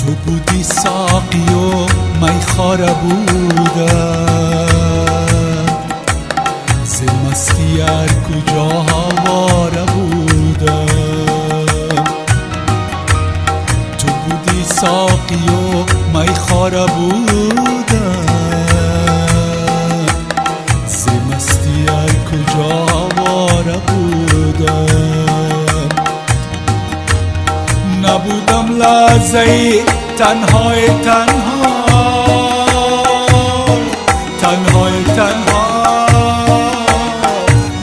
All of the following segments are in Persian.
تو بودی ساقی و میخواره بودم، ز مستی هر کجا هواره بودم. تو بودی ساقی و میخواره بودم، ز مستی هر کجا هواره بودم. نبودم لحظه‌ای تنهای تنها، تنهای تنها.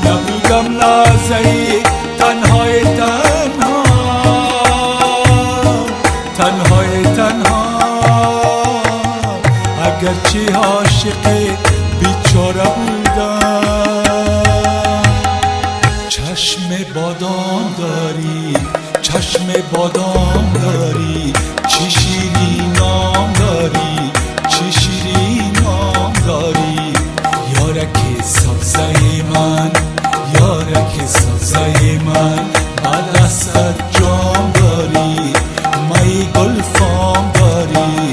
نبودم لحظه‌ای تنهای تنها، تنهای تنها. اگرچه عاشق بیچاره بودم. چشم بادام داری، چشم بادام داری، چه شیرین نام داری، چه شیرین نام داری. یارک سبزه من، یارک سبزه من، بعد دستت جام داری. مای گل فام داری،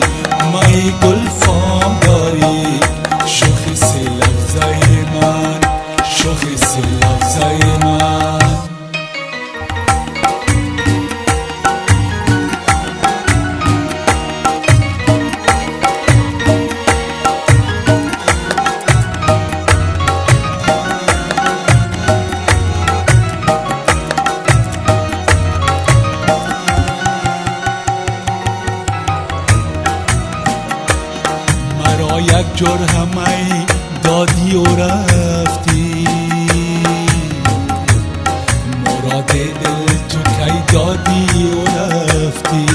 مای گل فام داری. شاخص لفظه من، شاخص لفظه من. یک جرهمی دادی و رفتی، مراد دل تو کی دادی و رفتی.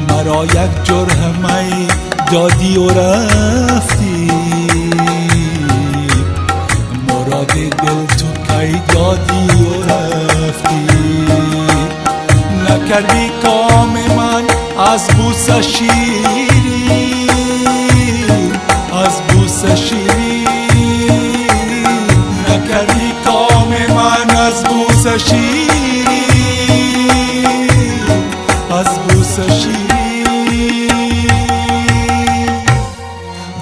مرا یک جرهمی دادی و رفتی، مراد دل تو کی دادی و رفتی. نکردی کام من از بوسه شیرین، از بوسه شیرین. نکردی کام من از بوسه شیرین، از بوسه شیرین.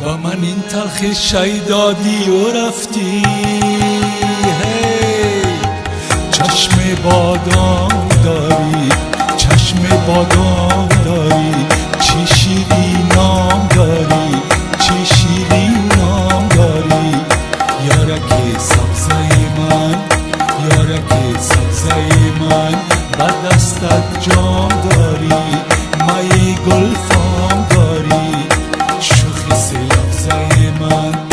و من این تلخی شی دادی و رفتی. چشم بادام داری، چشم بادام داری، چه شیرین نام داری، چه شیرین نام داری. یارک سبزه من، یارک سبزه من، بعد دستت جام داری. مای گل فام داری، شاخص لفظه من.